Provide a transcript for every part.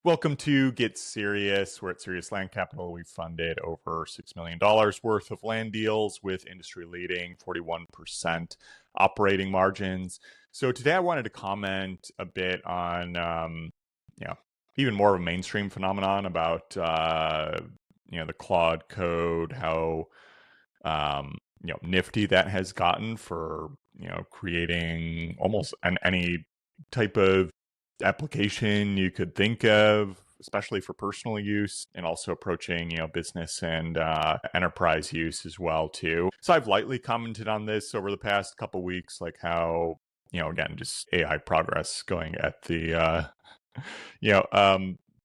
Welcome to Get Serious. We're at Serious Land Capital. We've funded over $6 million worth of land deals with industry-leading 41% operating margins. So today I wanted to comment a bit on, even more of a mainstream phenomenon about, the Claude code, how, nifty that has gotten for, creating almost any type of application you could think of, especially for personal use, and also approaching business and enterprise use as well too. So I've lightly commented on this over the past couple weeks, like how again, just AI progress going at the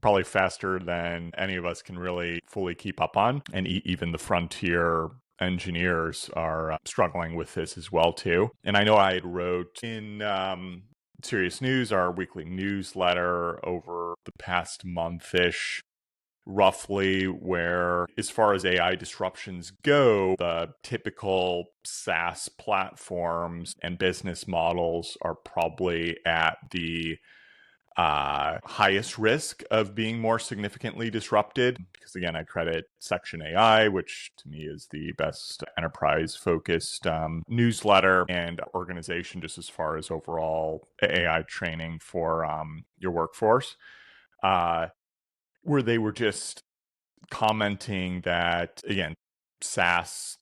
probably faster than any of us can really fully keep up on, and even the frontier engineers are struggling with this as well too. And I know I had wrote in Serious News, our weekly newsletter, over the past month-ish, roughly, where as far as AI disruptions go, the typical SaaS platforms and business models are probably at the highest risk of being more significantly disrupted, because again, I credit Section AI, which to me is the best enterprise-focused newsletter and organization just as far as overall AI training for your workforce, where they were just commenting that, again, SaaS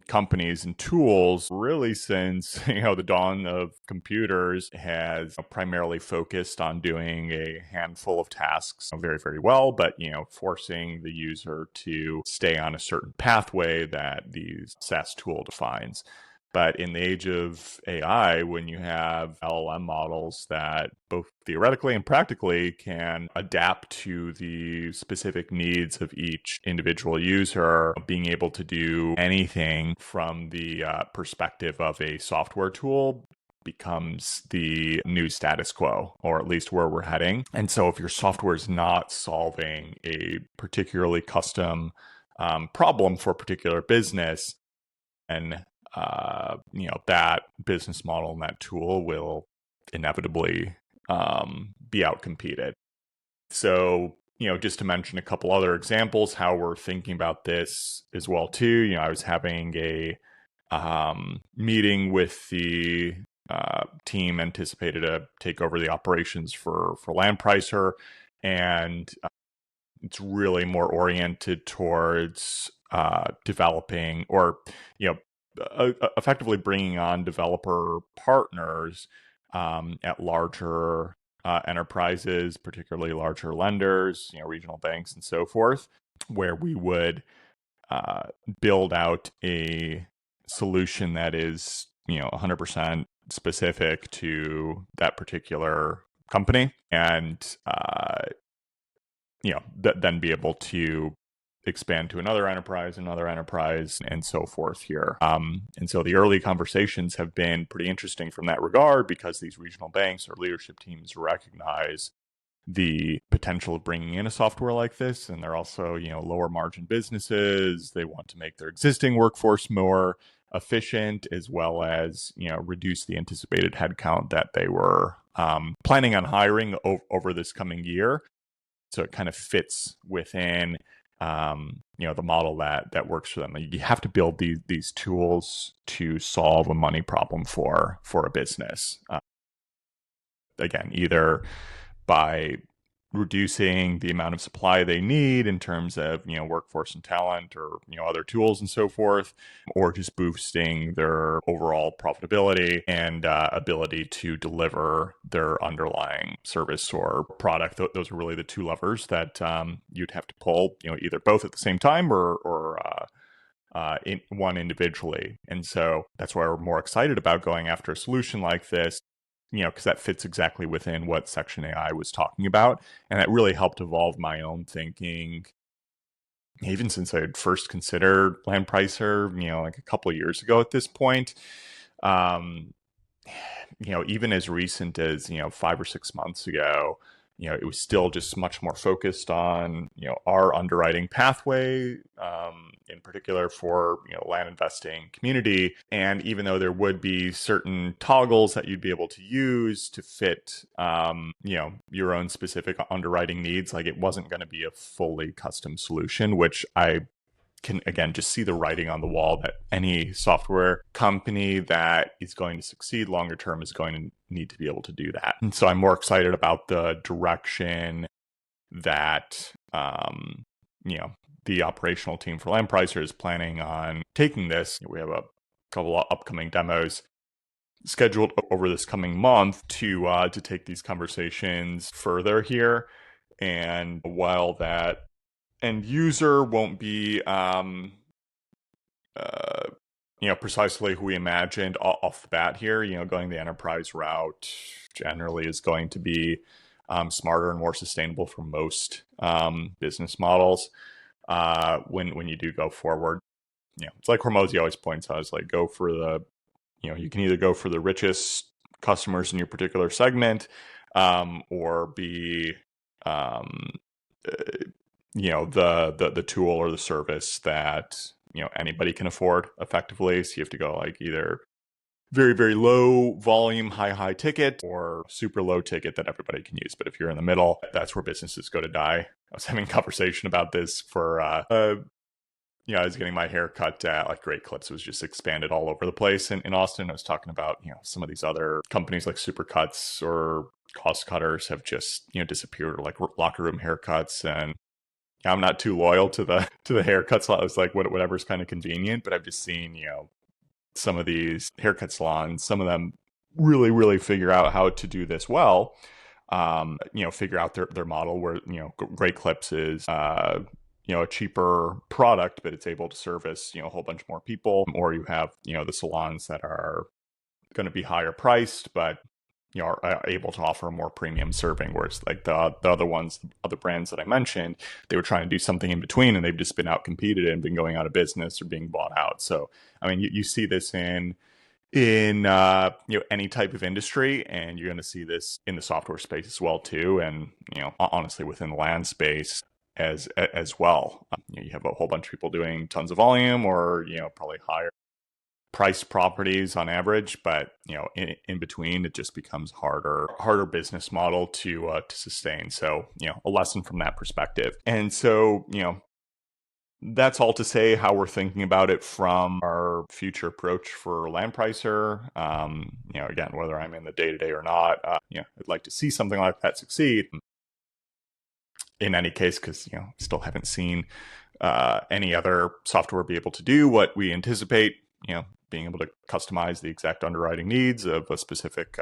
companies and tools, really since the dawn of computers, has primarily focused on doing a handful of tasks very, very well, but forcing the user to stay on a certain pathway that the SaaS tool defines. But in the age of AI, when you have LLM models that both theoretically and practically can adapt to the specific needs of each individual user, being able to do anything from the perspective of a software tool becomes the new status quo, or at least where we're heading. And so if your software is not solving a particularly custom problem for a particular business, and that business model and that tool will inevitably be outcompeted. So, just to mention a couple other examples, how we're thinking about this as well too. I was having a meeting with the team anticipated to take over the operations for Land Pricer, and it's really more oriented towards developing or effectively bringing on developer partners at larger enterprises, particularly larger lenders, regional banks and so forth, where we would build out a solution that is 100% specific to that particular company, and then be able to expand to another enterprise, and so forth here. And so the early conversations have been pretty interesting from that regard, because these regional banks or leadership teams recognize the potential of bringing in a software like this, and they're also, lower margin businesses. They want to make their existing workforce more efficient, as well as, reduce the anticipated headcount that they were planning on hiring over this coming year. So it kind of fits within the model that works for them. You have to build these tools to solve a money problem for a business. Again, either by reducing the amount of supply they need in terms of workforce and talent, or other tools and so forth, or just boosting their overall profitability and ability to deliver their underlying service or product. Those are really the two levers that you'd have to pull, either both at the same time or in one individually. And so that's why we're more excited about going after a solution like this, because that fits exactly within what Section AI was talking about. And that really helped evolve my own thinking, even since I had first considered Land Pricer, like a couple of years ago at this point. Even as recent as, 5 or 6 months ago, it was still just much more focused on, our underwriting pathway, in particular for land investing community. And even though there would be certain toggles that you'd be able to use to fit your own specific underwriting needs, like it wasn't going to be a fully custom solution, which I can again just see the writing on the wall that any software company that is going to succeed longer term is going to need to be able to do that. And so I'm more excited about the direction that the operational team for Landpricer is planning on taking this. We have a couple of upcoming demos scheduled over this coming month to take these conversations further here. And while that end user won't be precisely who we imagined off the bat here, going the enterprise route generally is going to be smarter and more sustainable for most business models when you do go forward. It's like Hormozy always points out, is like go for the, you can either go for the richest customers in your particular segment or be the tool or the service that anybody can afford effectively. So you have to go like either very, very low volume, high ticket, or super low ticket that everybody can use. But if you're in the middle, that's where businesses go to die. I was having a conversation about this for I was getting my hair cut at like Great Clips. It was just expanded all over the place in Austin. I was talking about some of these other companies like Supercuts or Cost Cutters have just disappeared, or like locker room haircuts. And I'm not too loyal to the haircut salon. It's like whatever's kind of convenient. But I've just seen some of these haircut salons, some of them really, really figure out how to do this well. Figure out their model where Great Clips is a cheaper product, but it's able to service a whole bunch more people. Or you have the salons that are going to be higher priced, but are able to offer a more premium serving, whereas like the other ones, other brands that I mentioned, they were trying to do something in between, and they've just been out competed and been going out of business or being bought out. So I mean, you see this in any type of industry, and you're going to see this in the software space as well too, and honestly within the land space as well. You have a whole bunch of people doing tons of volume, or probably higher priced properties on average, but in between it just becomes harder business model to sustain. So a lesson from that perspective. And so that's all to say how we're thinking about it from our future approach for Landpricer. Again, whether I'm in the day-to-day or not, I'd like to see something like that succeed. In any case, because still haven't seen any other software be able to do what we anticipate. Being able to customize the exact underwriting needs of a specific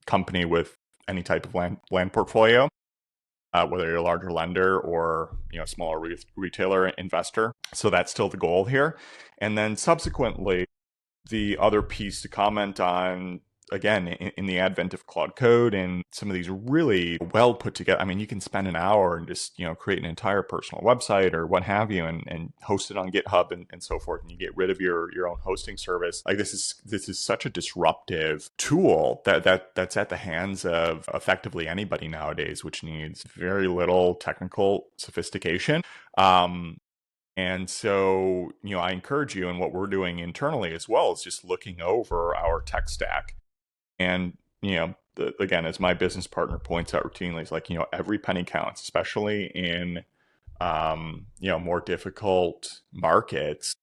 company with any type of land portfolio, whether you're a larger lender or a smaller retailer investor. So that's still the goal here. And then subsequently, the other piece to comment on, again, in the advent of Claude Code and some of these really well put together, I mean, you can spend an hour and just, create an entire personal website or what have you, and host it on GitHub and so forth. And you get rid of your own hosting service. Like this is such a disruptive tool that's at the hands of effectively anybody nowadays, which needs very little technical sophistication. And so, I encourage you, and what we're doing internally as well is just looking over our tech stack. And, again, as my business partner points out routinely, it's like, every penny counts, especially in, more difficult markets.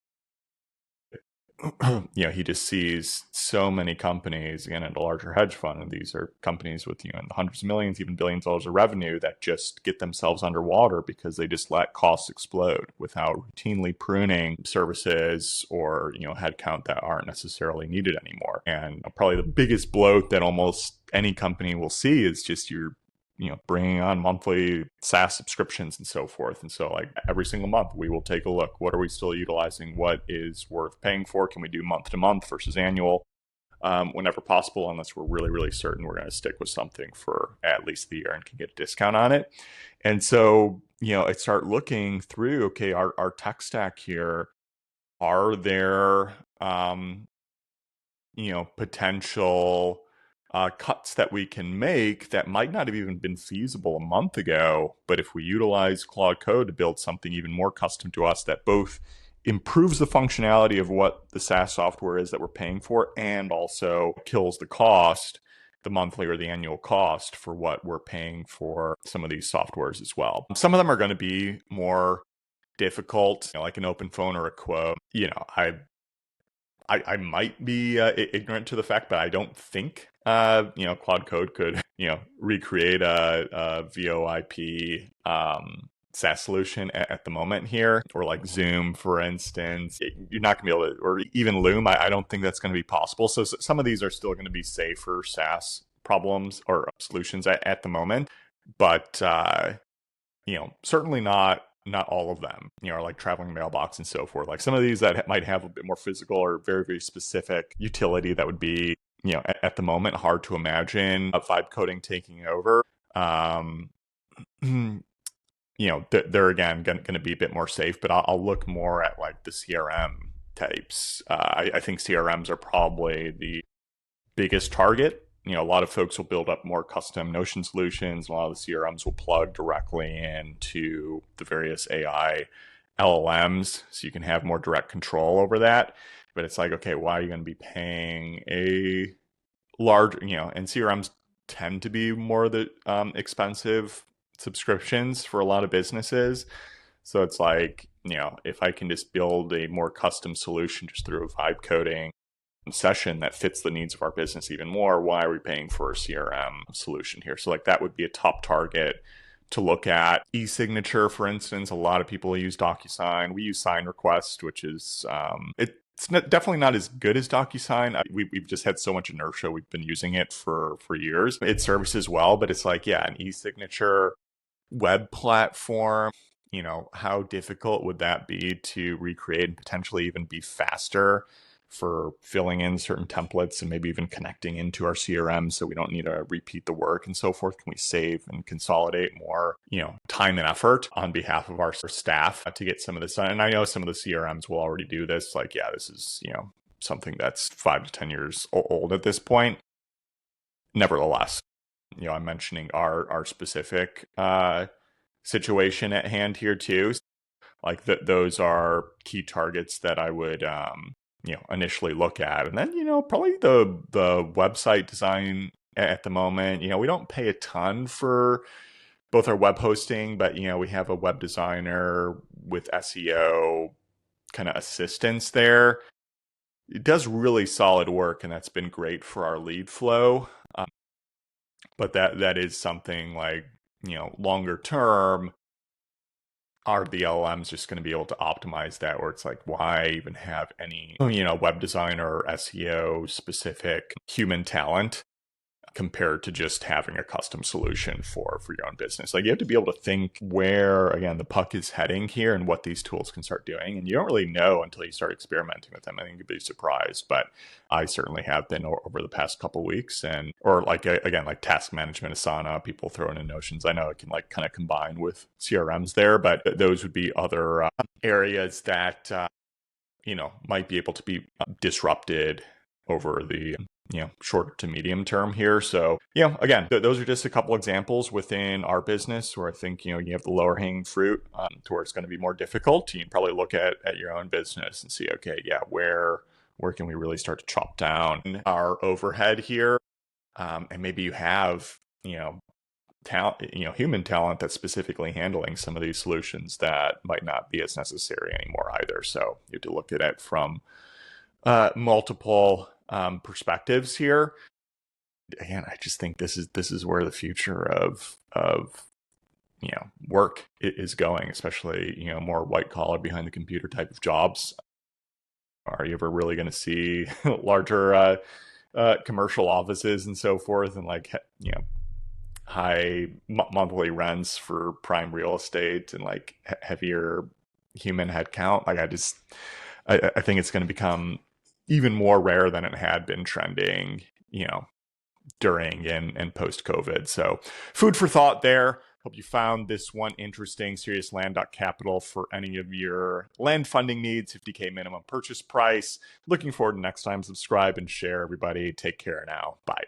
He just sees so many companies, again, in a larger hedge fund, and these are companies with, in the hundreds of millions, even billions of dollars of revenue that just get themselves underwater because they just let costs explode without routinely pruning services or, headcount that aren't necessarily needed anymore. And probably the biggest bloat that almost any company will see is just your bringing on monthly SaaS subscriptions and so forth. And so like every single month, we will take a look. What are we still utilizing? What is worth paying for? Can we do month to month versus annual? Whenever possible, unless we're really, really certain we're going to stick with something for at least the year and can get a discount on it. And so, I start looking through, okay, our tech stack here, are there, potential cuts that we can make that might not have even been feasible a month ago. But if we utilize Claude Code to build something even more custom to us that both improves the functionality of what the SaaS software is that we're paying for and also kills the cost, the monthly or the annual cost for what we're paying for some of these softwares as well. Some of them are going to be more difficult, like an open phone or a quote. I might be ignorant to the fact, but I don't think Claude Code could recreate a VoIP SaaS solution at the moment here, or like Zoom, for instance. You're not going to be able to, or even Loom. I don't think that's going to be possible. So some of these are still going to be safer SaaS problems or solutions at the moment, but certainly not all of them, like traveling mailbox and so forth. Like some of these that might have a bit more physical or very, very specific utility that would be, at the moment, hard to imagine a vibe coding taking over. They're again going to be a bit more safe, but I'll look more at like the CRM types. I think CRMs are probably the biggest target. A lot of folks will build up more custom Notion solutions. A lot of the CRMs will plug directly into the various AI LLMs, so you can have more direct control over that. But it's like, okay, why are you going to be paying a large, and CRMs tend to be more the expensive subscriptions for a lot of businesses. So it's like, if I can just build a more custom solution just through a vibe coding session that fits the needs of our business even more, why are we paying for a CRM solution here? So like that would be a top target to look at. E-signature, for instance, a lot of people use DocuSign. We use Sign Request, which is it's definitely not as good as DocuSign. We've just had so much inertia. We've been using it for years. It services well, but it's like, an e-signature web platform. How difficult would that be to recreate and potentially even be faster for filling in certain templates and maybe even connecting into our CRM so we don't need to repeat the work and so forth? Can we save and consolidate more, time and effort on behalf of our staff to get some of this done? And I know some of the CRMs will already do this. Like, this is, something that's 5 to 10 years old at this point. Nevertheless, I'm mentioning our specific situation at hand here too. Like those are key targets that I would initially look at. And then, probably the website design at the moment. We don't pay a ton for both our web hosting, but, we have a web designer with SEO kind of assistance there. It does really solid work, and that's been great for our lead flow. But that is something like, longer term, are the LLMs just going to be able to optimize that, where it's like, why even have any, web designer or SEO specific human talent compared to just having a custom solution for your own business? Like, you have to be able to think where, again, the puck is heading here and what these tools can start doing. And you don't really know until you start experimenting with them. I think you'd be surprised, but I certainly have been over the past couple of weeks. Or like, again, like task management, Asana, people throwing in Notions. I know it can like kind of combine with CRMs there, but those would be other areas that, might be able to be disrupted over the short to medium term here. So, again, those are just a couple examples within our business where I think, you have the lower hanging fruit to where it's going to be more difficult. You can probably look at your own business and see, okay, where can we really start to chop down our overhead here? And maybe you have, talent, human talent that's specifically handling some of these solutions that might not be as necessary anymore either. So you have to look at it from multiple perspectives here. Again, I just think this is where the future of work is going, especially more white collar behind the computer type of jobs. Are you ever really going to see larger commercial offices and so forth, and like high monthly rents for prime real estate and like heavier human headcount? Like I think it's going to become even more rare than it had been trending, during and post-COVID. So food for thought there. Hope you found this one interesting. SeriousLand.capital for any of your land funding needs, 50K minimum purchase price. Looking forward to next time. Subscribe and share, everybody. Take care now. Bye.